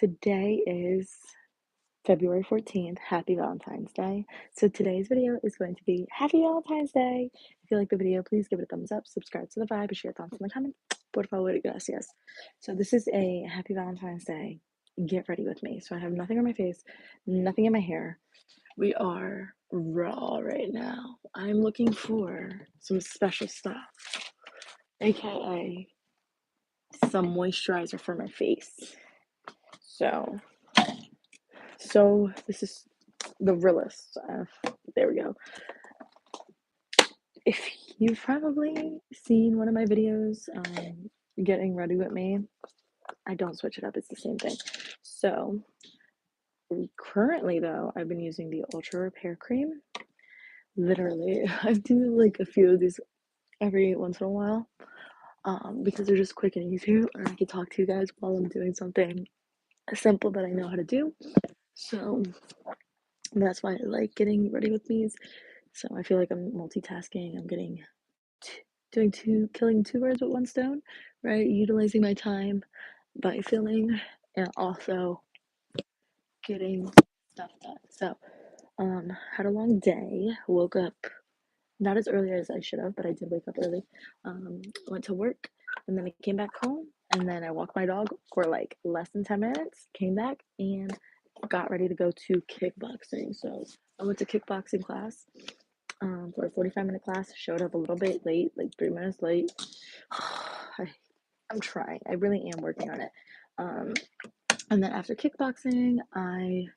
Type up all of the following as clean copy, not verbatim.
Today is February 14th. Happy Valentine's Day. So today's video is going to be Happy Valentine's Day. If you like the video, please give it a thumbs up, subscribe to the vibe, and share your thoughts in the comments. Por favor, gracias. So this is a Happy Valentine's Day. Get ready with me. So I have nothing on my face, nothing in my hair. We are raw right now. I'm looking for some special stuff, aka some moisturizer for my face. So this is the realest. There we go. If you've probably seen one of my videos, getting ready with me, I don't switch it up. It's the same thing. So currently, though, I've been using the Ultra Repair Cream. Literally, I do like a few of these every once in a while, because they're just quick and easy, or I can talk to you guys while I'm doing something simple that I know how to do. So that's why I like getting ready with these. So I feel like I'm multitasking. I'm killing two birds with one stone, right? Utilizing my time by filming and also getting stuff done. So, had a long day. Woke up not as early as I should have, but I did wake up early. Went to work and then I came back home and then I walked my dog for like less than 10 minutes, came back and got ready to go to kickboxing. So I went to kickboxing class for a 45-minute class. Showed up a little bit late, like 3 minutes late. I'm trying. I really am working on it. And then after kickboxing, I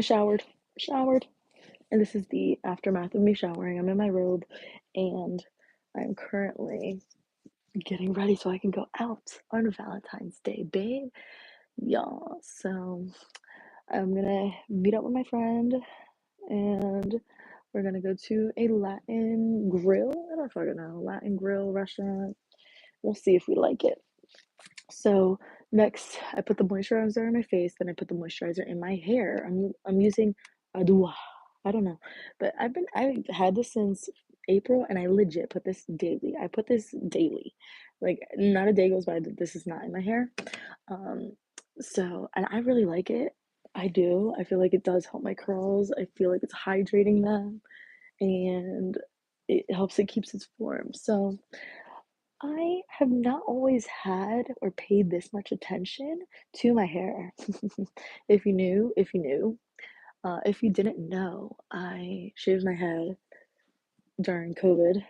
showered, and this is the aftermath of me showering. I'm in my robe, and I'm currently getting ready so I can go out on Valentine's Day, babe. Y'all. So I'm gonna meet up with my friend, and we're gonna go to a Latin grill. I don't fucking know, Latin grill restaurant. We'll see if we like it. So next, I put the moisturizer on my face, then I put the moisturizer in my hair. I'm using Adua. I don't know, but I've had this since April, and I legit put this daily. I put this daily, like not a day goes by that this is not in my hair. Um, and I really like it. I do. I feel like it does help my curls. I feel like it's hydrating them, and it helps. It keeps its form. So I have not always had or paid this much attention to my hair. If you knew, if you knew, if you didn't know, I shaved my head during COVID,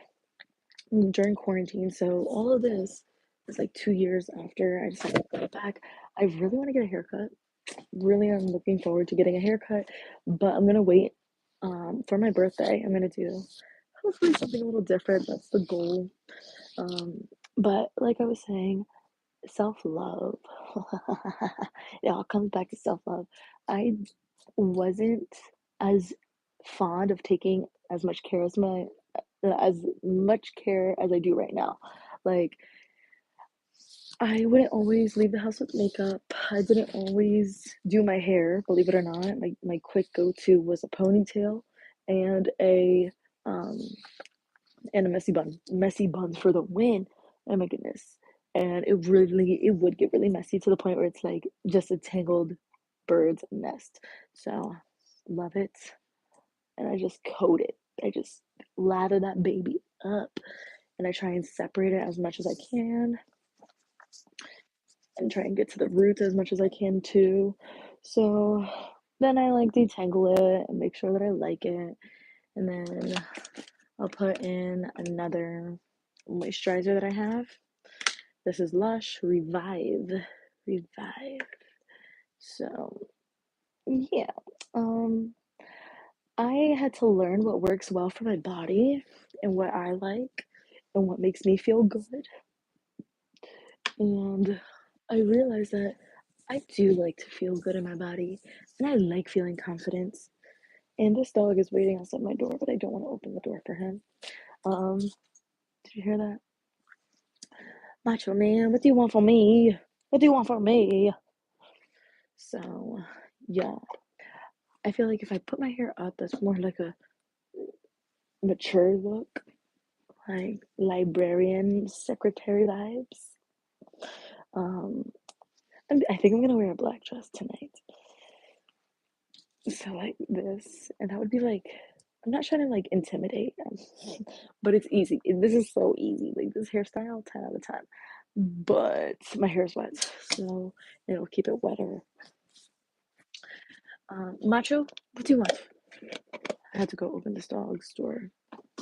during quarantine. So all of this is like 2 years after I decided to go back. I really want to get a haircut. Really, I'm looking forward to getting a haircut, but I'm gonna wait for my birthday. I'm gonna do hopefully something a little different. That's the goal. But like I was saying, self-love. It all comes back to self-love. I wasn't as fond of taking as much care as I do right now. Like, I wouldn't always leave the house with makeup. I didn't always do my hair, believe it or not. My quick go-to was a ponytail and um a messy bun. Messy buns for the win. Oh my goodness. And it would get really messy to the point where it's like just a tangled bird's nest. So love it. And I just coat it. I just lather that baby up and I try and separate it as much as I can and try and get to the roots as much as I can too. So then I like detangle it and make sure that I like it. And then I'll put in another moisturizer that I have. This is Lush Revive. So yeah. I had to learn what works well for my body and what I like and what makes me feel good. And I realized that I do like to feel good in my body and I like feeling confidence. And this dog is waiting outside my door, but I don't want to open the door for him. Did you hear that? Macho man, what do you want from me? What do you want from me? So, yeah. I feel like if I put my hair up, that's more like a mature look, like librarian secretary vibes. Um, I think I'm gonna wear a black dress tonight. So like this, and that would be like, I'm not trying to like intimidate, but it's easy. This is so easy. Like this hairstyle, 10 out of 10. But my hair's wet, so it'll keep it wetter. Macho, what do you want? I had to go open this dog's door.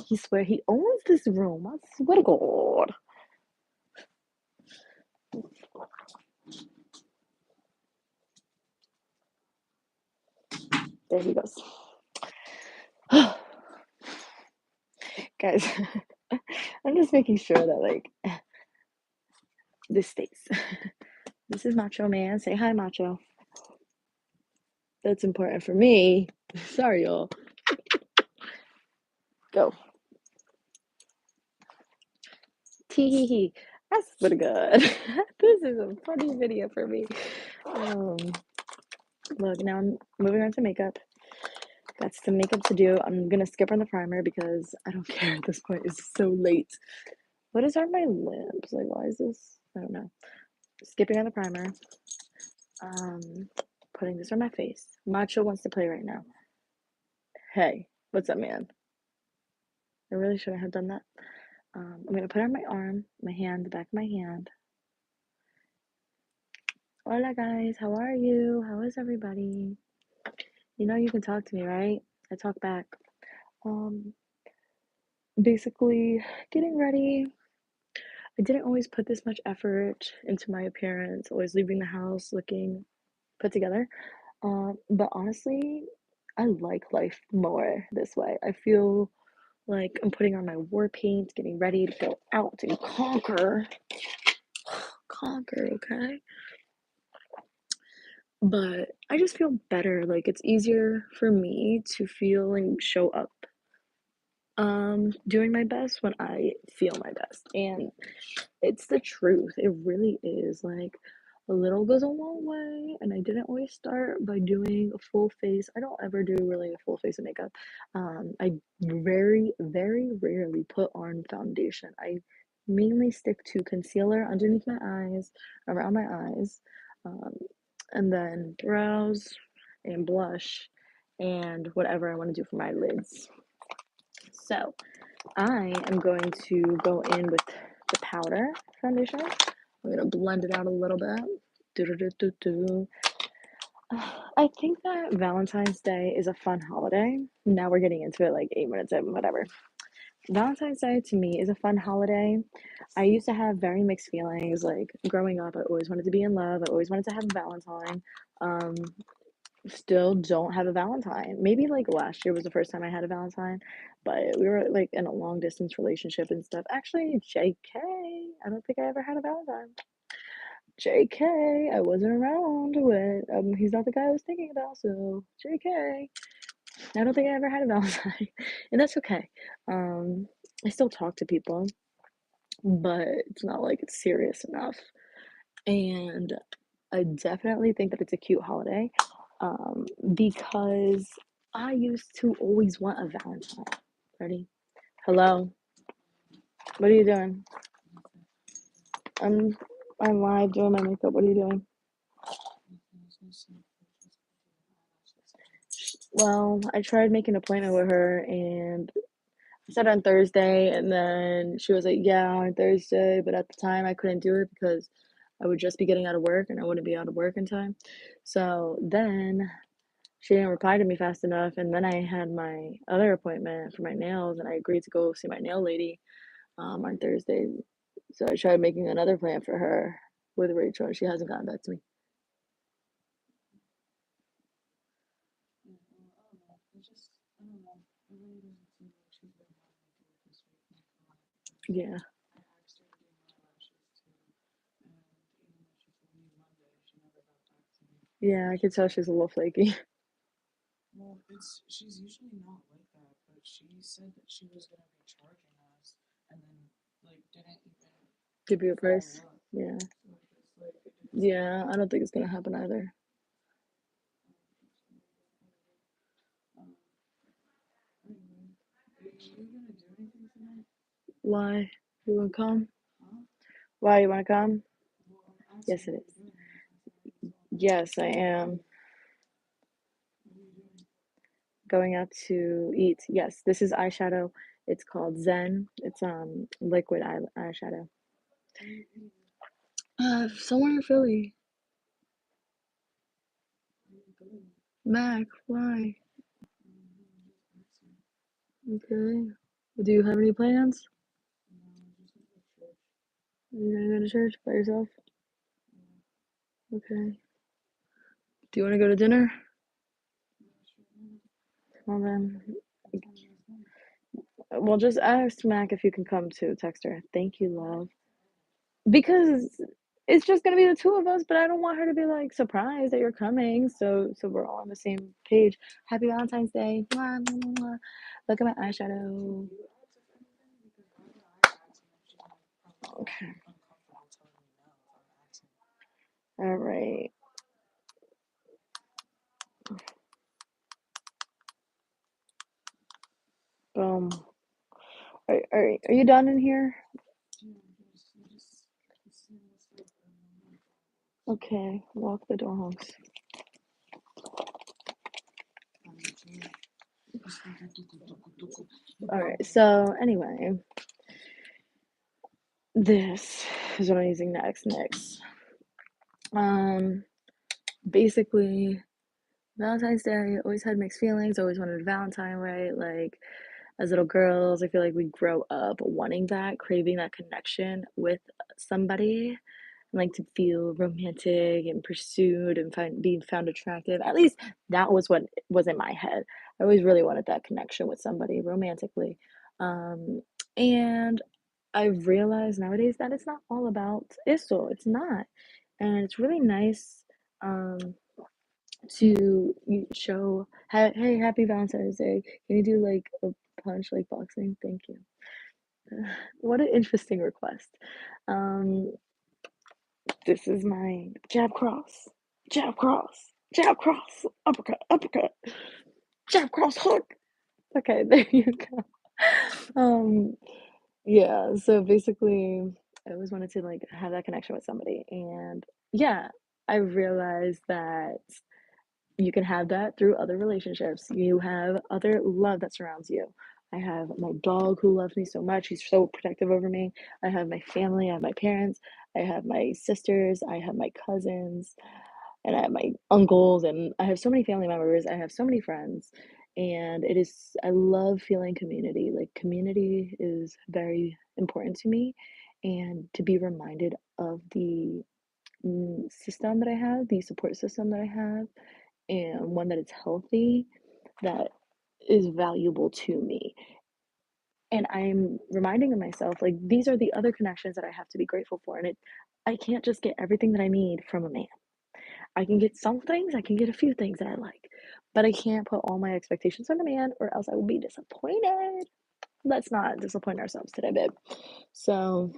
He swear he owns this room. I swear to God. There he goes. Guys, I'm just making sure that like this stays. This is Macho Man. Say hi, Macho. That's important for me. Sorry, y'all. Go. Tee hee hee. That's pretty good. This is a funny video for me. Look, now I'm moving on to makeup. Got some makeup to do. I'm gonna skip on the primer because I don't care at this point. It's so late. What is on my lips? Like, why is this? I don't know. Skipping on the primer. Putting this on my face. Macho wants to play right now. Hey, what's up, man? I really shouldn't have done that. I'm gonna put it on my arm, my hand, the back of my hand. Hola, guys. How are you? How is everybody? You know you can talk to me, right? I talk back. Basically, getting ready. I didn't always put this much effort into my appearance, always leaving the house looking put together. But honestly, I like life more this way. I feel like I'm putting on my war paint, getting ready to go out and conquer. Conquer, okay? But I just feel better. Like it's easier for me to feel and show up doing my best when I feel my best. And it's the truth. It really is. Like a little goes a long way. And I didn't always start by doing a full face. I don't ever do really a full face of makeup. I very, very rarely put on foundation. I mainly stick to concealer underneath my eyes, around my eyes, um, and then brows and blush and whatever I want to do for my lids. So I am going to go in with the powder foundation. I'm going to blend it out a little bit. Do-do-do-do-do. I think that Valentine's Day is a fun holiday. Now we're getting into it like 8 minutes in, whatever. Valentine's Day to me is a fun holiday. I used to have very mixed feelings. Like growing up, I always wanted to be in love. I always wanted to have a Valentine. Um, Still don't have a Valentine. Maybe like last year was the first time I had a Valentine, but we were like in a long distance relationship and stuff. Actually, JK, I don't think I ever had a Valentine. JK, I wasn't around when he's not the guy I was thinking about, so JK. I don't think I ever had a Valentine. And that's okay. I still talk to people, but it's not like it's serious enough. And I definitely think that it's a cute holiday because I used to always want a Valentine. Ready? Hello? What are you doing? I'm I'm live doing my makeup. What are you doing? Well, I tried making an appointment with her and I said on Thursday, and then she was like, yeah, on Thursday, but at the time I couldn't do it because I would just be getting out of work and I wouldn't be out of work in time. So then she didn't reply to me fast enough, and then I had my other appointment for my nails, and I agreed to go see my nail lady on Thursday. So I tried making another plan for her with Rachel, and she hasn't gotten back to me. Yeah, yeah, I could tell she's a little flaky. Give you a price. Yeah, yeah, I don't think it's gonna happen either. Why? You wanna come? Why you wanna come? Yes, it is. Yes, I am going out to eat. Yes, this is eyeshadow. It's called Zen. It's liquid eyeshadow. Somewhere in Philly. Mac, why? Okay. Do you have any plans? You gonna go to church by yourself? Okay. Do you want to go to dinner? Well then, well just ask Mac if you can come too. Text her. Thank you, love. Because it's just gonna be the two of us, but I don't want her to be like surprised that you're coming. So we're all on the same page. Happy Valentine's Day. Mwah, mwah, mwah. Look at my eyeshadow. Okay. All right. Boom. Are you done in here? Okay. Lock the doors. All right. So anyway, this is what I'm using next. Um, basically, Valentine's Day always had mixed feelings. Always wanted a Valentine, right? Like as little girls, I feel like we grow up wanting that, craving that connection with somebody, and like to feel romantic and pursued and being found attractive. At least that was what was in my head. I always really wanted that connection with somebody romantically. Um, and I've realized nowadays that it's not all about isso. It's not. And it's really nice um, to show, hey, happy Valentine's Day. Can you do like a punch like boxing? Thank you. What an interesting request. Um, this is my jab cross, jab cross, uppercut, uppercut, jab cross hook. Okay, there you go. Um, yeah, so basically, I always wanted to like have that connection with somebody, and yeah, I realized that you can have that through other relationships. You have other love that surrounds you. I have my dog who loves me so much. He's so protective over me. I have my family. I have my parents. I have my sisters. I have my cousins. And I have my uncles. And I have so many family members. I have so many friends. And I love feeling community. Like, community is very important to me. And to be reminded of the system that I have, the support system that I have, and one that is healthy, that is valuable to me. And I'm reminding myself, like, these are the other connections that I have to be grateful for. And I can't just get everything that I need from a man. I can get some things, I can get a few things that I like, but I can't put all my expectations on a man or else I will be disappointed. Let's not disappoint ourselves today, babe. So,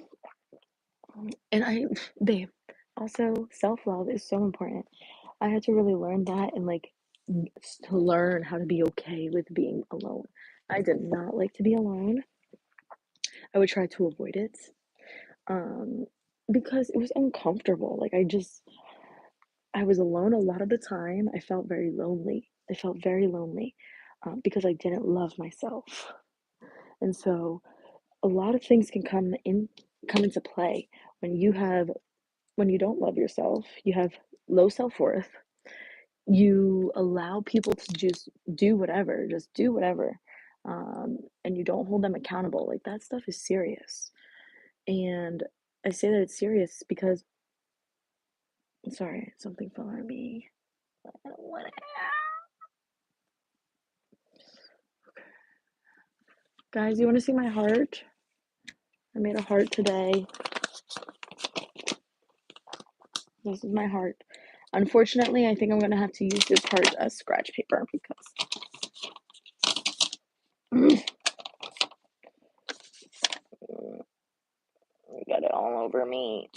babe, also self love is so important. I had to really learn that and like to learn how to be okay with being alone. I did not like to be alone. I would try to avoid it um, because it was uncomfortable. I was alone a lot of the time. I felt very lonely. I felt very lonely because I didn't love myself. And so a lot of things can come into play when when you don't love yourself, you have low self-worth, you allow people to just do whatever, and you don't hold them accountable. Like, that stuff is serious. And I say that it's serious because, sorry, something fell on me. I don't want it. Guys, you want to see my heart? I made a heart today. This is my heart. Unfortunately, I think I'm gonna have to use this heart as scratch paper because I got it all over me.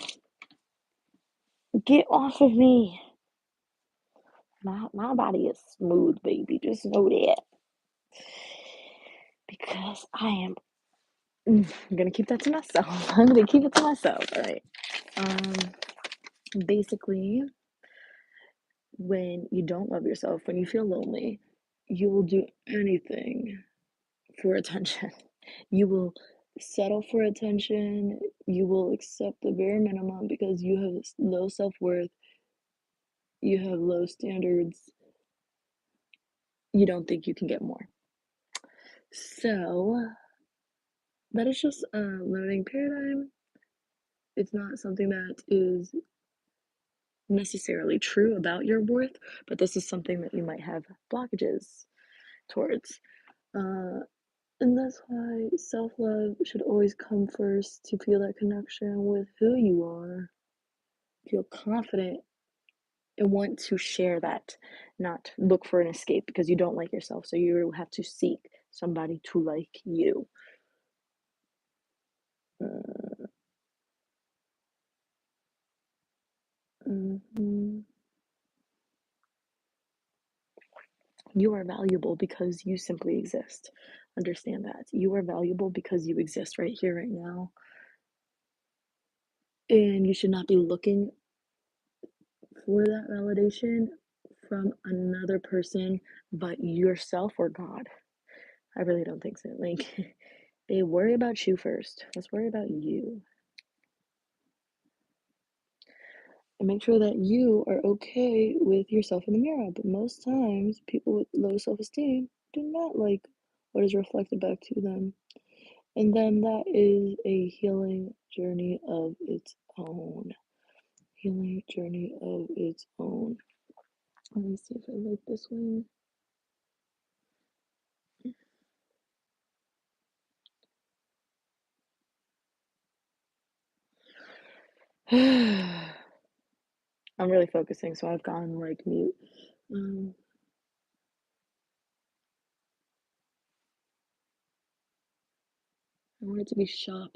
Get off of me. My body is smooth, baby. Just know that. Because I'm gonna keep that to myself. I'm gonna keep it to myself. All right. Basically, when you don't love yourself, when you feel lonely, you will do anything for attention. You will settle for attention. You will accept the bare minimum because you have low self worth, you have low standards, you don't think you can get more. So, that is just a limiting paradigm. It's not something that is necessarily true about your worth, but this is something that you might have blockages towards. Uh, and that's why self love should always come first to feel that connection with who you are, feel confident, and want to share that, not look for an escape because you don't like yourself. So you have to seek somebody to like you. Uh, mhm. You are valuable because you simply exist. Understand that. You are valuable because you exist right here, right now. And you should not be looking for that validation from another person but yourself or God. I really don't think so. Like, they worry about you first. Let's worry about you. And make sure that you are okay with yourself in the mirror. But most times, people with low self esteem do not like what is reflected back to them. And then that is a healing journey of its own. Healing journey of its own. Let me see if I like this one. I'm really focusing, so I've gone like mute. Um, I want it to be sharp.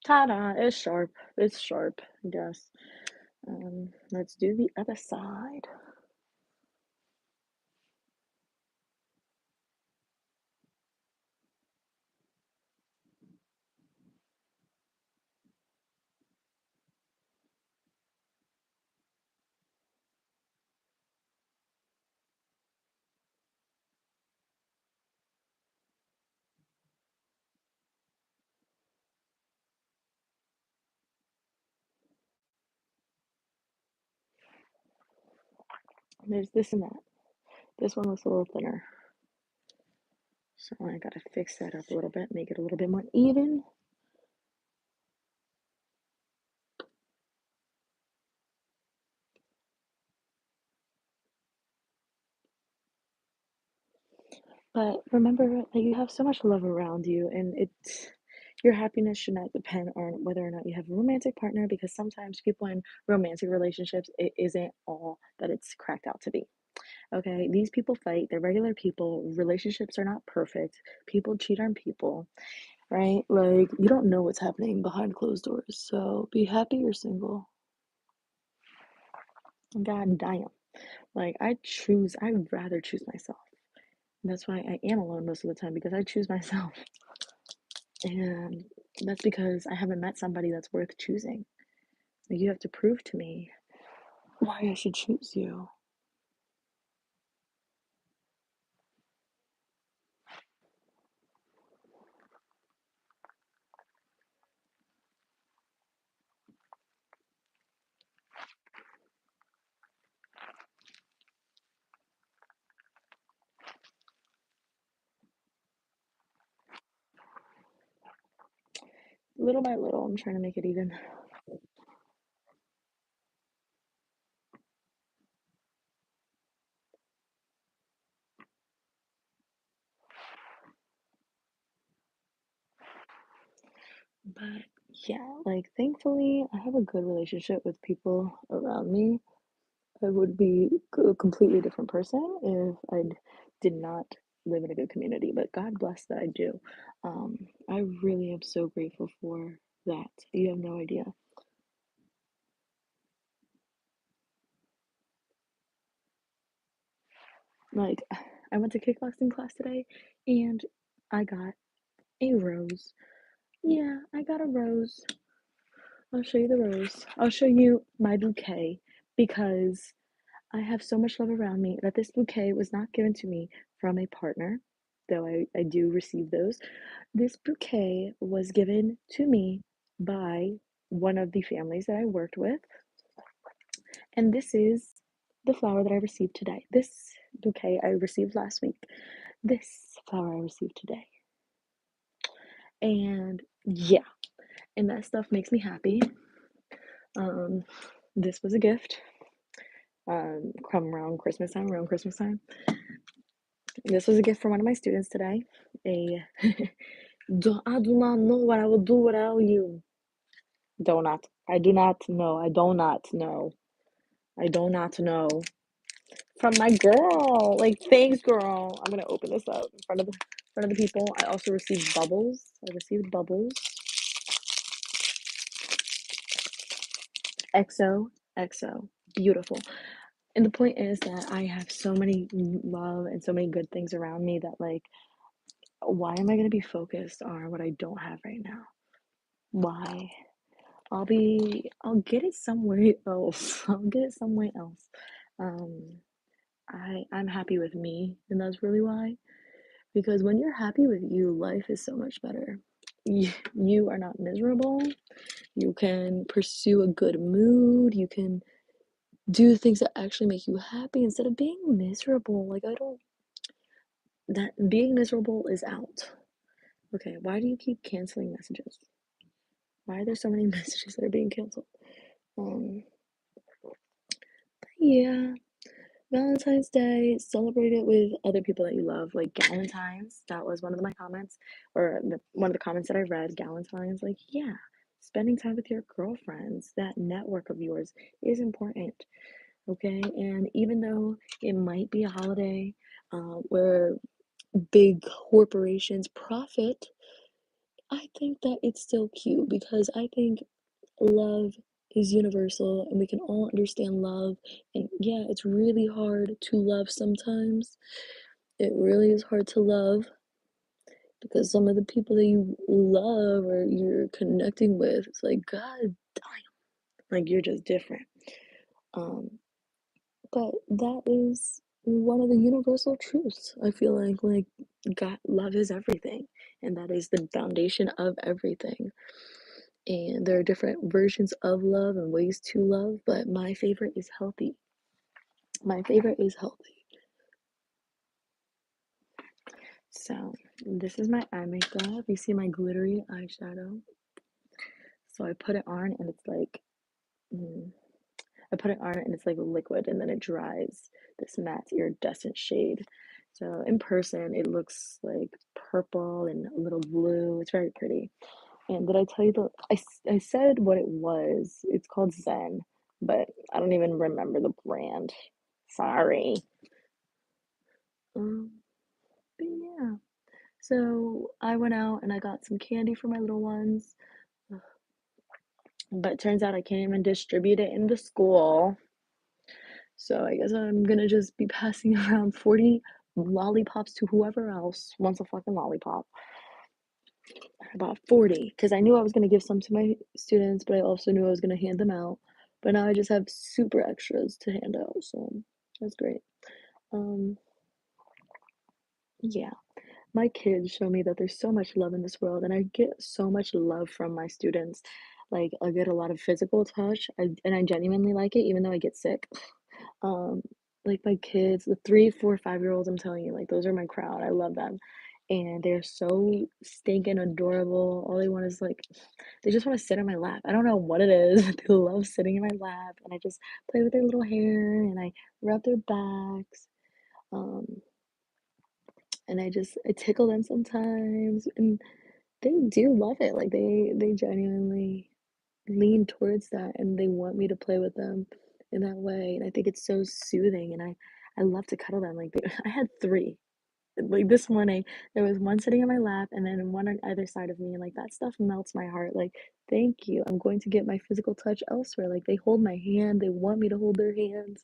Ta-da! It's sharp. It's sharp, I guess. Let's do the other side. There's this and that. This one looks a little thinner. So I gotta fix that up a little bit, make it a little bit more even. But remember that you have so much love around you, and your happiness should not depend on whether or not you have a romantic partner, because sometimes people in romantic relationships, it isn't all that it's cracked out to be. Okay, these people fight, they're regular people, relationships are not perfect, people cheat on people, right? Like, you don't know what's happening behind closed doors, so be happy you're single. God damn. Like, I'd rather choose myself. That's why I am alone most of the time, because I choose myself. And that's because I haven't met somebody that's worth choosing. Like, you have to prove to me why I should choose you. Little by little, I'm trying to make it even. But yeah, like, thankfully, I have a good relationship with people around me. I would be a completely different person if I did not live in a good community, but God bless that I do. I really am so grateful for that. You have no idea. Like, I went to kickboxing class today and I got a rose. Yeah, I got a rose. I'll show you the rose. I'll show you my bouquet because I have so much love around me that this bouquet was not given to me from a partner, though I do receive those. This bouquet was given to me by one of the families that I worked with, and this is the flower that I received today. This bouquet I received last week. This flower I received today. And yeah, and that stuff makes me happy. This was a gift. Come around Christmas time. This was a gift from one of my students today. A I do not know what I will do without you. Donut. I do not know. I do not know. I do not know. From my girl. Like, thanks, girl. I'm gonna open this up in front of the people. I also received bubbles. I received bubbles. XO, XO. Beautiful. And the point is that I have so many love and so many good things around me that, like, why am I gonna be focused on what I don't have right now? Why? I'll get it somewhere else. I'll get it somewhere else. Um, I'm happy with me, and that's really why. Because when you're happy with you, life is so much better. You are not miserable. You can pursue a good mood. You can do things that actually make you happy instead of being miserable. Like, I don't, that being miserable is out. Okay, why do you keep canceling messages? Why are there so many messages that are being canceled? Um, yeah, Valentine's Day, celebrate it with other people that you love, like Galentine's. That was one of my comments, or one of the comments that I read. Galentine's, like, yeah, spending time with your girlfriends, that network of yours is important, okay? And even though it might be a holiday where big corporations profit, I think that it's still cute because I think love is universal and we can all understand love. And yeah, it's really hard to love sometimes. It really is hard to love because some of the people that you love or you're connecting with, it's like, God damn, like you're just different. Um, but that is one of the universal truths. I feel like God, love is everything, and that is the foundation of everything. And there are different versions of love and ways to love, but my favorite is healthy. My favorite is healthy. So this is my eye makeup. You see my glittery eyeshadow. So I put it on and it's like, mm, I put it on and it's like liquid and then it dries this matte iridescent shade. So in person, it looks like purple and a little blue. It's very pretty. And did I tell you I said what it was. It's called Zen, but I don't even remember the brand. Sorry. Um, but yeah. So I went out and I got some candy for my little ones. But it turns out I can't even distribute it in the school. So I guess I'm gonna just be passing around 40 lollipops to whoever else wants a fucking lollipop. I bought 40 because I knew I was gonna give some to my students, but I also knew I was gonna hand them out. But now I just have super extras to hand out, so that's great. Um, yeah. My kids show me that there's so much love in this world, and I get so much love from my students. Like, I get a lot of physical touch, and I genuinely like it, even though I get sick. Um, like my kids, the 3, 4, 5-year-olds, I'm telling you, like, those are my crowd. I love them. And they're so stinking adorable. All they want is like, they just want to sit on my lap. I don't know what it is. They love sitting in my lap, and I just play with their little hair and I rub their backs. Um, and I tickle them sometimes, and they do love it. Like they genuinely lean towards that, and they want me to play with them in that way. And I think it's so soothing, and I love to cuddle them. Like I had three. Like this morning, there was one sitting in my lap, and then one on either side of me, and like that stuff melts my heart. Like, thank you. I'm going to get my physical touch elsewhere. Like they hold my hand, they want me to hold their hands,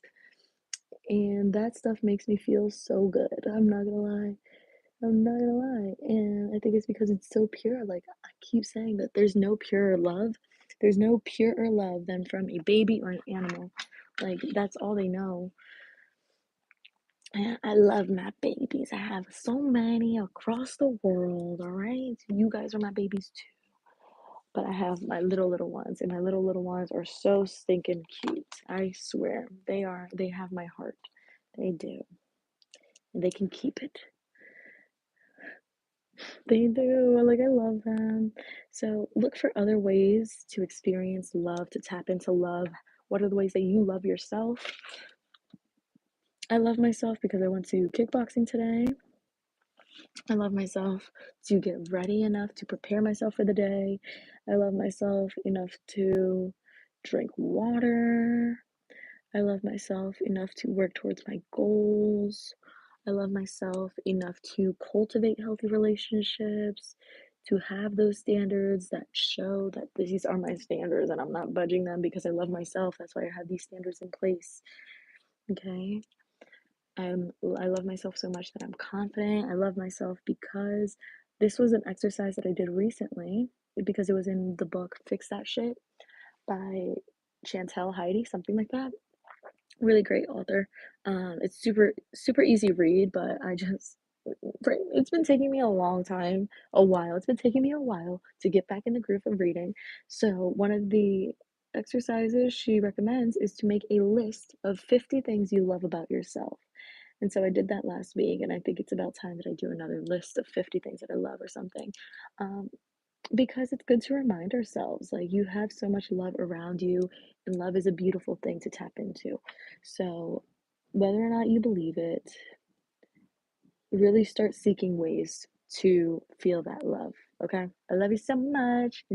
And that stuff makes me feel so good. I'm not gonna lie. I'm not gonna lie. And I think it's because it's so pure. Like, I keep saying that there's no purer love. There's no purer love than from a baby or an animal. Like, that's all they know. And I love my babies. I have so many across the world, all right? You guys are my babies too. But I have my little ones, and my little ones are so stinking cute. I swear. They have my heart. They do. And they can keep it. They do. Like, I love them. So look for other ways to experience love, to tap into love. What are the ways that you love yourself? I love myself because I went to kickboxing today. I love myself to get ready enough to prepare myself for the day. I love myself enough to drink water. I love myself enough to work towards my goals. I love myself enough to cultivate healthy relationships, to have those standards that show that these are my standards and I'm not budging them because I love myself. That's why I have these standards in place. Okay. I love myself so much that I'm confident. I love myself because this was an exercise that I did recently because it was in the book Fix That Shit by Chantel Heidi, something like that. Really great author. It's super easy read, but it's been taking me a while. It's been taking me a while to get back in the groove of reading. So one of the exercises she recommends is to make a list of 50 things you love about yourself. And so I did that last week, and I think it's about time that I do another list of 50 things that I love or something. Um, because it's good to remind ourselves, like, you have so much love around you, and love is a beautiful thing to tap into. So, whether or not you believe it, really start seeking ways to feel that love. Okay? I love you so much.